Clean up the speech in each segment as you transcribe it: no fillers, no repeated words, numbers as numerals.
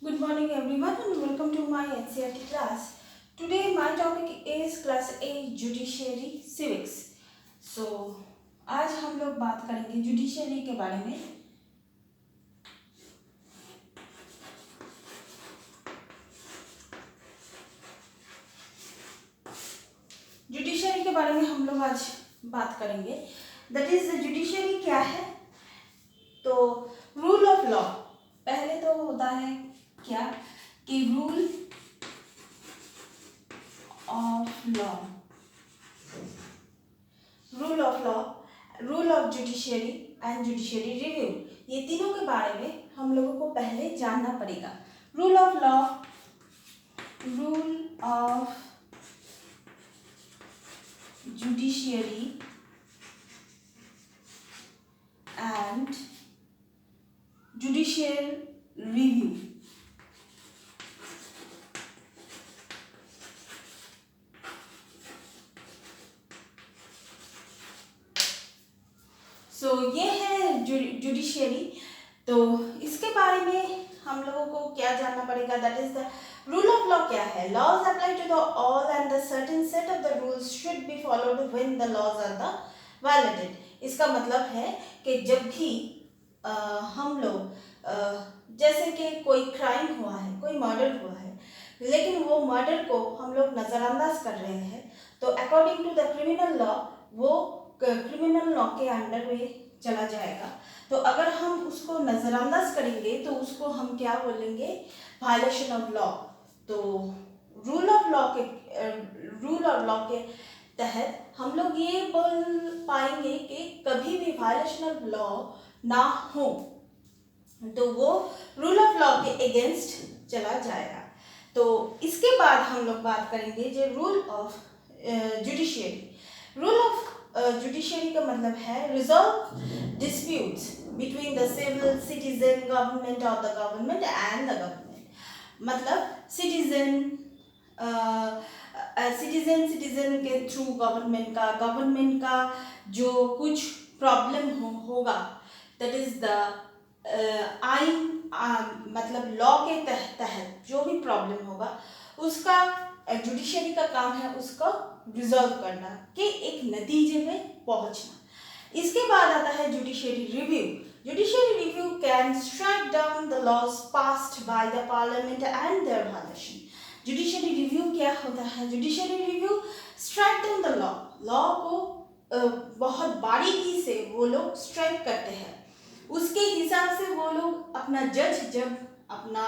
Good morning everyone and welcome to my NCERT class. Today my topic is class 8 Judiciary Civics. So आज हम लोग बात करेंगे judiciary के बारे में। जुडिशरी के बारे में हम लोग आज बात करेंगे। दैट इज जुडिशरी क्या है? तो रूल ऑफ लॉ पहले तो होता है क्या कि rule of law, rule of judiciary and judiciary review, ये तीनों के बारे में हम लोगों को पहले जानना पड़ेगा। Rule of law, rule of judiciary and judicial review. ये है जुडिशियरी। तो इसके बारे में हम लोगों को क्या जानना पड़ेगा? That is the rule of law क्या है? Laws apply to the all and the certain set of the rules should be followed when the laws are the validated. इसका मतलब है कि जब भी हम लोग जैसे कि कोई क्राइम हुआ है, कोई मर्डर हुआ है, लेकिन वो मर्डर को हम लोग नज़रअंदाज कर रहे हैं, तो according to the criminal law वो क्रिमिनल लॉ के अंडर में चला जाएगा। तो अगर हम उसको नज़रअंदाज करेंगे तो उसको हम क्या बोलेंगे? Violation of law. तो रूल ऑफ लॉ के तहत हम लोग ये बोल पाएंगे कि कभी भी वायलेशन ऑफ लॉ ना हो, तो वो रूल ऑफ लॉ के अगेंस्ट चला जाएगा। तो इसके बाद हम लोग बात करेंगे जो rule of judiciary. Rule of judiciary का मतलब है resolve disputes between the civil citizen government of the government and the government. मतलब सिटीजन के थ्रू गवर्नमेंट का जो कुछ प्रॉब्लम होगा, दैट इज द आइन मतलब लॉ के तहत जो भी प्रॉब्लम होगा उसका जुडिशरी का काम है उसको रिजॉल्व करना, कि एक नतीजे में पहुंचना। इसके बाद आता है judiciary review. Judiciary review can strike down the laws passed by the parliament and their violation. Judiciary review क्या होता है? Judiciary review strike down the law को बहुत बारीकी से वो लोग स्ट्राइक करते हैं। उसके हिसाब से वो लोग अपना जज जब अपना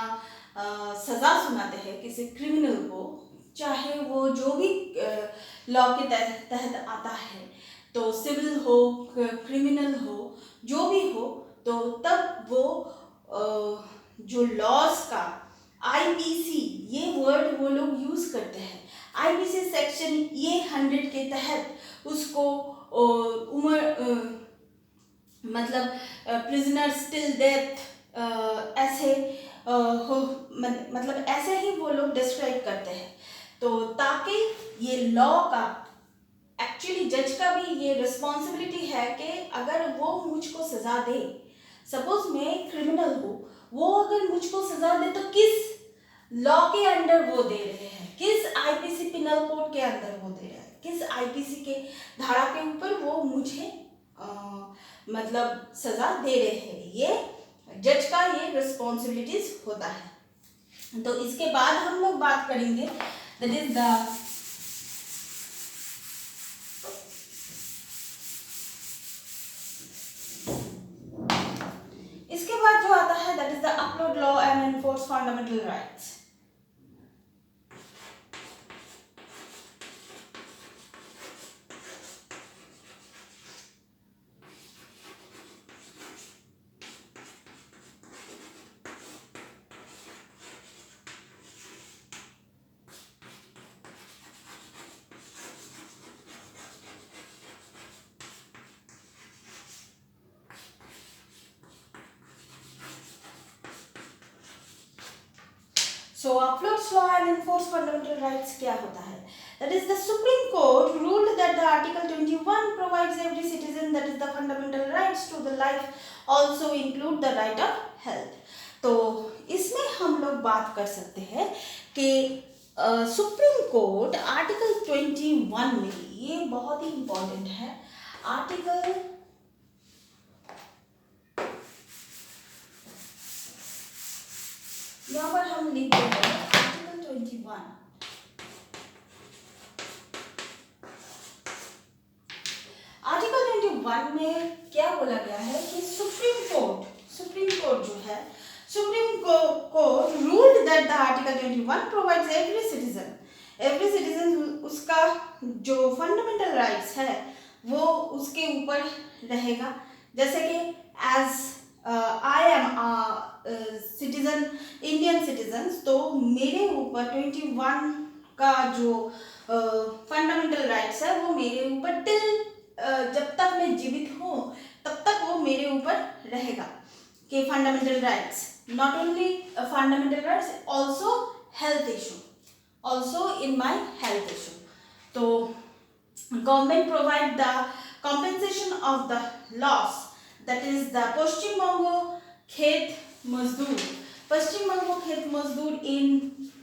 सज़ा सुनाते हैं किसी क्रिमिनल को, चाहे वो जो भी लॉ के तहत आता है, तो सिविल हो क्रिमिनल हो जो भी हो, तो तब वो जो लॉज का आईपीसी ये वर्ड वो लोग यूज़ करते हैं। आईपीसी सेक्शन ये 100 के तहत उसको उम्र मतलब प्रिजनर्स टिल डेथ ऐसे मतलब ऐसे ही वो लोग डिस्क्राइब करते हैं। तो ताकि ये लॉ का एक्चुअली जज का भी ये रिस्पॉन्सिबिलिटी है कि अगर वो मुझको सज़ा दे, सपोज मैं क्रिमिनल हूँ, वो अगर मुझको सज़ा दे तो किस लॉ के अंडर वो दे रहे हैं, किस आईपीसी पिनल कोड के अंदर वो दे रहे हैं, किस आईपीसी के धारा के ऊपर वो मुझे मतलब सज़ा दे रहे हैं। ये जज का ये रिस्पॉन्सिबिलिटीज होता है। तो इसके बाद हम लोग बात करेंगे दैट इज द इसके बाद जो आता है that is the upload law and enforce fundamental rights. So uploads law and enforce fundamental rights क्या होता है? That is the Supreme Court ruled that the Article 21 provides every citizen that is the fundamental rights to the life also include the right of health. तो इसमें हम लोग बात कर सकते हैं कि सुप्रीम कोर्ट आर्टिकल 21 में, ये बहुत ही इम्पोर्टेंट है, आर्टिकल यहाँ पर हम लिख देते हैं आर्टिकल 21। आर्टिकल 21 में क्या बोला गया है कि सुप्रीम कोर्ट जो है, supreme court ruled that the article 21 provides every citizen उसका जो फंडामेंटल राइट्स है वो उसके ऊपर रहेगा। जैसे कि as I am citizen, Indian citizen, तो मेरे ऊपर 21 का जो फंडामेंटल राइट्स है वो मेरे ऊपर टिल जब तक मैं जीवित हूँ तब तक वो मेरे ऊपर रहेगा कि fundamental rights, not only fundamental rights, also health issue, also in my health issue. तो government provide the compensation of the loss, that is the Paschim Banga Khet Mazdoor in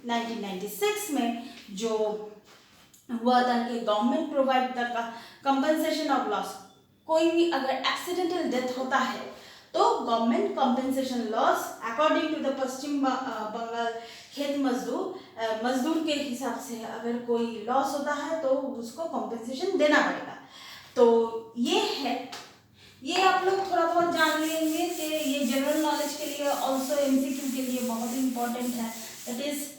1996 में जो हुआ था कि government provide the compensation of loss. कोई भी अगर accidental death होता है तो government compensation loss according to the Paschim Bengal Khet Mazdoor के हिसाब से अगर कोई लॉस होता है तो उसको कंपनसेशन देना पड़ेगा। तो ये है, ये आप लोग थोड़ा बहुत जान लेंगे कि ये जनरल नॉलेज के लिए, ऑल्सो एमसीक्यू के लिए बहुत इंपॉर्टेंट है। That is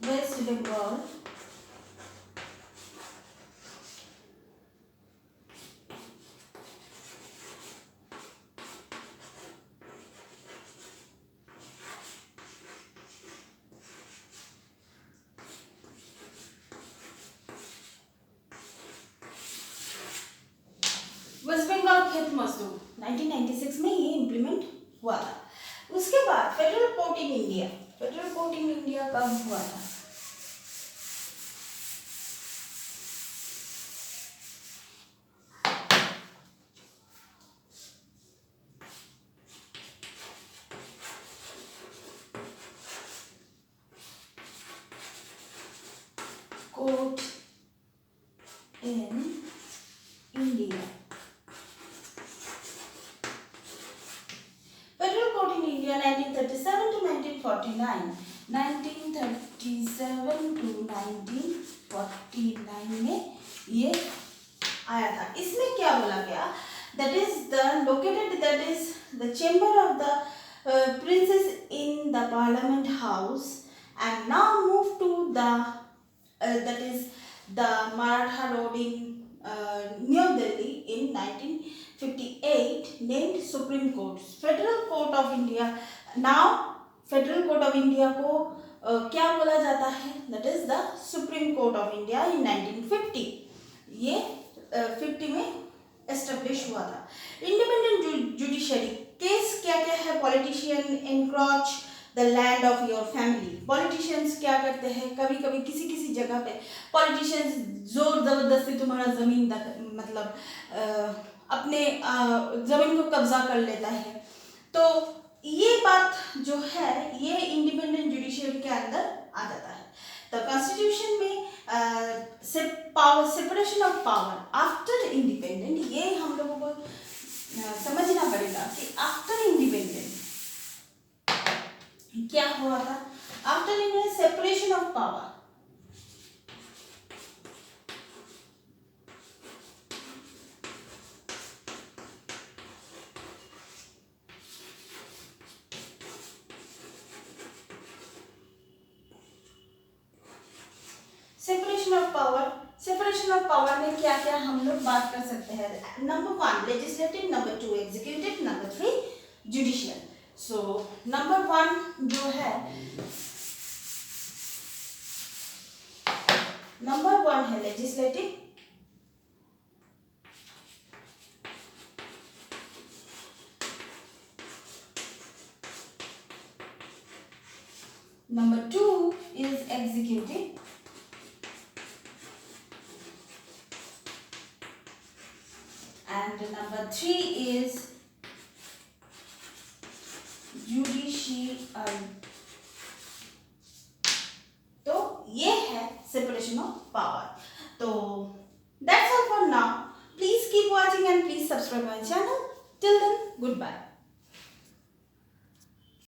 waste Bengal Khet मजदूर 1996 में ये इम्प्लीमेंट हुआ था। उसके बाद फेडरल कोर्ट इन इंडिया कब हुआ था? Court in India, federal court in India 1937 to 1949, 1937 to 1949 में ये आया था। इसमें क्या बोला गया? That is the chamber of the princes in the parliament house and now move to the that is the Maratha Road in New Delhi in 1958, named Supreme Court, Federal Court of India. Now Federal Court of India को क्या बोला जाता है? That is the Supreme Court of India in 1950. ये 50 में establish हुआ था। Independent judiciary, case क्या क्या है? Politician encroach the land of your family. Politicians क्या करते हैं? कभी कभी किसी जगह पे पॉलिटिशियंस जोर जबरदस्ती तुम्हारा जमीन मतलब अपने जमीन को कब्जा कर लेता है। तो ये बात जो है ये इंडिपेंडेंट जुडिशरी के अंदर आ जाता है। तो कॉन्स्टिट्यूशन में separation of power after independent, ये हम लोगों को समझना पड़ेगा कि आफ्टर इंडिपेंडेंट क्या हुआ था? After independence separation of power, separation of power में क्या क्या हम लोग बात कर सकते हैं? Number 1 legislative, number 2 executive, number 3 judicial. So number 1 जो है, नंबर 1 है legislative, number 2 is executive, and number 3 is judicial. तो ये है separation of power. तो that's all for now. Please keep watching and please subscribe my channel. Till then, goodbye.